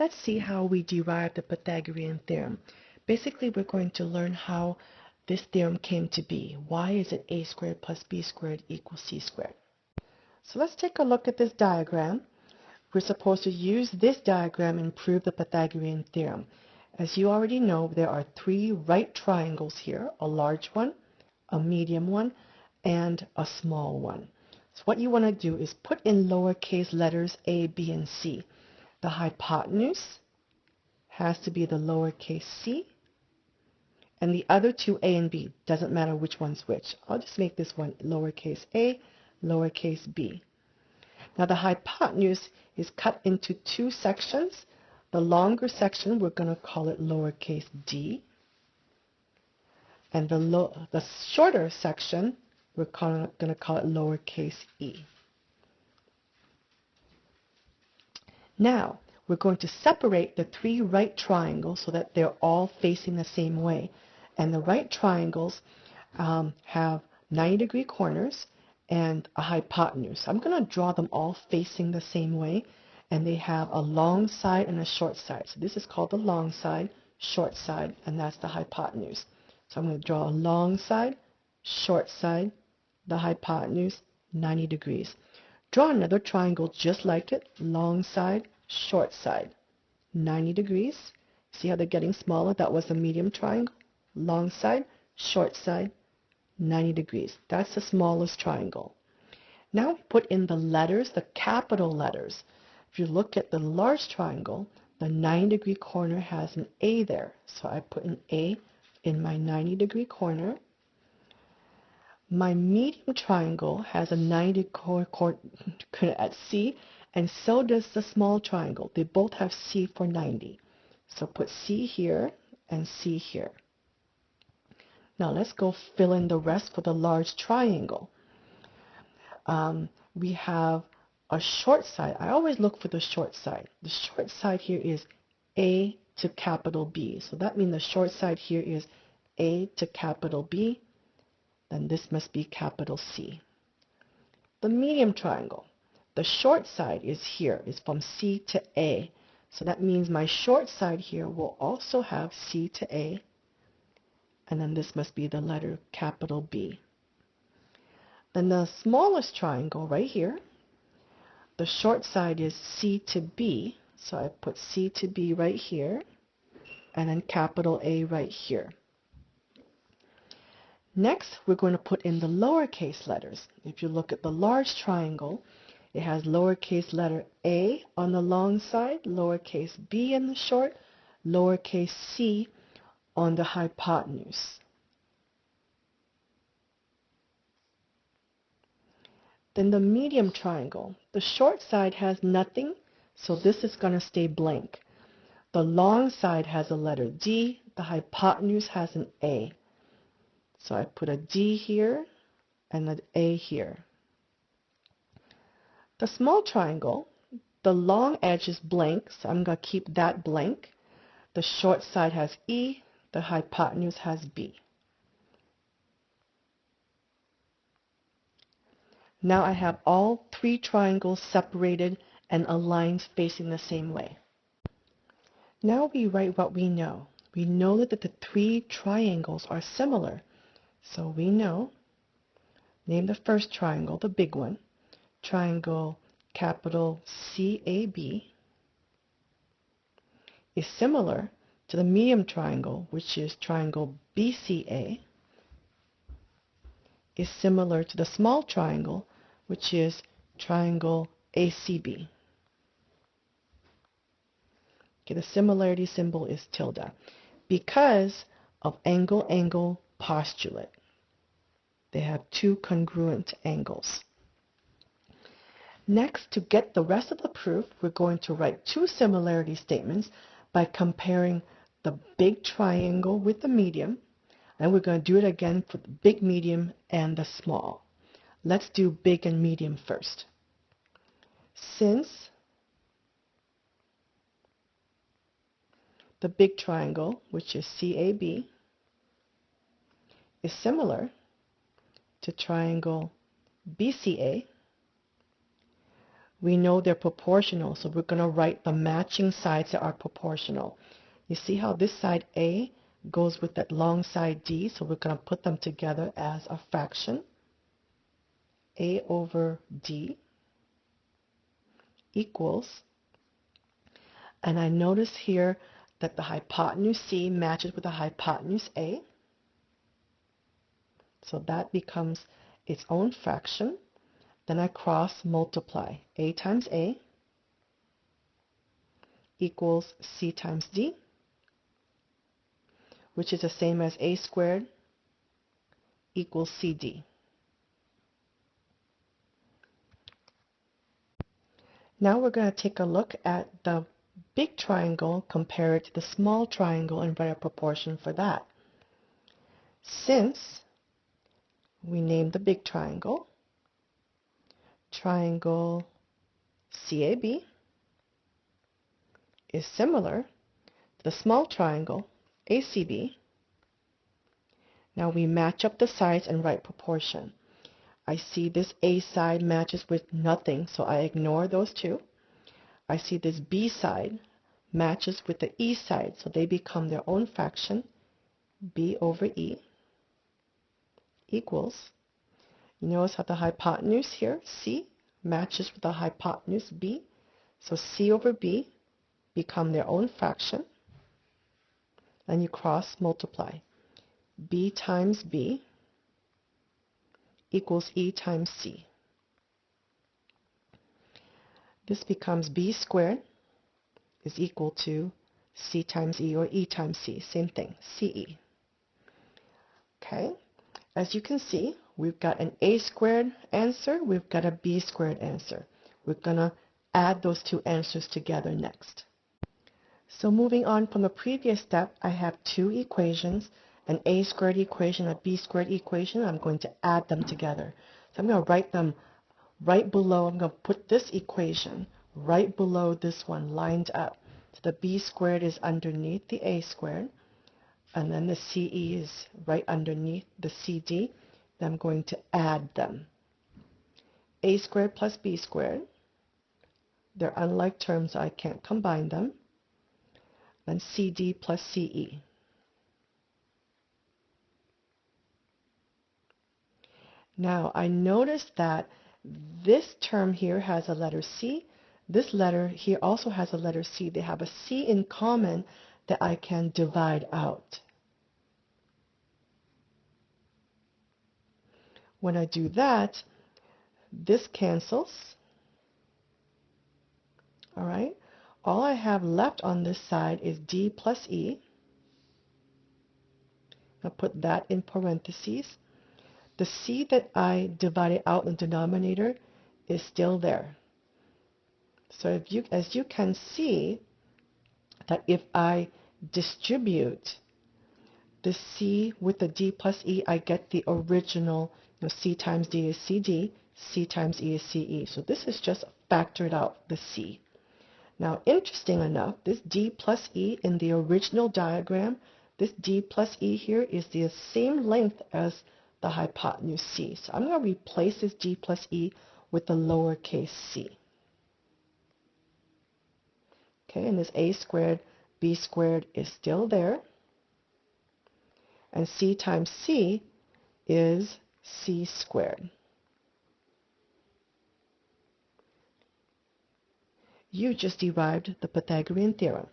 Let's see how we derive the Pythagorean theorem. Basically, we're going to learn how this theorem came to be. Why is it a squared plus b squared equals c squared? So let's take a look at this diagram. We're supposed to use this diagram and prove the Pythagorean theorem. As you already know, there are three right triangles here, a large one, a medium one, and a small one. So what you want to do is put in lowercase letters a, b, and c. The hypotenuse has to be the lowercase c, and the other two, a and b, doesn't matter which one's which. I'll just make this one lowercase a, lowercase b. Now the hypotenuse is cut into two sections. The longer section, we're going to call it lowercase d, and the shorter section, we're going to call it lowercase e. Now, we're going to separate the three right triangles so that they're all facing the same way. And the right triangles have 90-degree corners and a hypotenuse. I'm going to draw them all facing the same way, and they have a long side and a short side. So this is called the long side, short side, and that's the hypotenuse. So I'm going to draw a long side, short side, the hypotenuse, 90 degrees. Draw another triangle just like it, long side, short side, 90 degrees. See how they're getting smaller? That was the medium triangle. Long side, short side, 90 degrees. That's the smallest triangle. Now we put in the letters, the capital letters. If you look at the large triangle, the 90-degree corner has an A there. So I put an A in my 90-degree corner. My medium triangle has a 90 corner at C, and so does the small triangle. They both have C for 90. So put C here and C here. Now let's go fill in the rest for the large triangle. We have a short side. I always look for the short side. The short side here is A to capital B. So that means the short side here is A to capital B. Then this must be capital C. The medium triangle, the short side is here, is from C to A. So that means my short side here will also have C to A, and then this must be the letter capital B. Then the smallest triangle right here, the short side is C to B, so I put C to B right here, and then capital A right here. Next, we're going to put in the lowercase letters. If you look at the large triangle, it has lowercase letter a on the long side, lowercase b in the short, lowercase c on the hypotenuse. Then the medium triangle, the short side has nothing, so this is going to stay blank. The long side has a letter D, the hypotenuse has an A. So I put a D here and an A here. The small triangle, the long edge is blank, so I'm going to keep that blank. The short side has E, the hypotenuse has B. Now I have all three triangles separated and aligned facing the same way. Now we write what we know. We know that the three triangles are similar. So we know, name the first triangle, the big one, triangle capital CAB is similar to the medium triangle, which is triangle BCA, is similar to the small triangle, which is triangle ACB. Okay, the similarity symbol is tilde because of angle-angle postulate. They have two congruent angles. Next, to get the rest of the proof, we're going to write two similarity statements by comparing the big triangle with the medium, and we're going to do it again for the big, medium, and the small. Let's do big and medium first. Since the big triangle, which is CAB, is similar to triangle BCA, we know they're proportional, so we're going to write the matching sides that are proportional. You see how this side A goes with that long side D, so we're going to put them together as a fraction. A over D equals, and I notice here that the hypotenuse C matches with the hypotenuse A, so that becomes its own fraction. Then I cross multiply. A times A equals C times D, which is the same as A squared equals CD. Now we're going to take a look at the big triangle, compare it to the small triangle, and write a proportion for that. Since we named the big triangle CAB is similar to the small triangle ACB. Now we match up the sides and write proportion. I see this A side matches with nothing, so I ignore those two. I see this B side matches with the E side, so they become their own fraction. B over E equals, you notice how the hypotenuse here, C, matches with the hypotenuse B, so C over B become their own fraction, and you cross multiply. B times B equals E times C. This becomes B squared is equal to C times E, or E times C, same thing, CE. Okay, as you can see, we've got an A squared answer, we've got a B squared answer. We're going to add those two answers together next. So moving on from the previous step, I have two equations, an A squared equation, a B squared equation. I'm going to add them together. So I'm going to write them right below. I'm going to put this equation right below this one, lined up. So the B squared is underneath the A squared, and then the CE is right underneath the CD. Then I'm going to add them. A squared plus B squared. They're unlike terms, so I can't combine them. Then CD plus CE. Now I notice that this term here has a letter C. This letter here also has a letter C. They have a C in common that I can divide out. When I do that, this cancels. All right. All I have left on this side is D plus E. I'll put that in parentheses. The C that I divided out in the denominator is still there. So as you can see, that if I distribute the C with the D plus E, I get the original, C times D is CD, C times E is CE. So this is just factored out, the C. Now, interesting enough, this D plus E in the original diagram, this D plus E here is the same length as the hypotenuse C. So I'm going to replace this D plus E with the lowercase c. Okay, and this A squared, B squared is still there. And C times C is C squared. You just derived the Pythagorean theorem.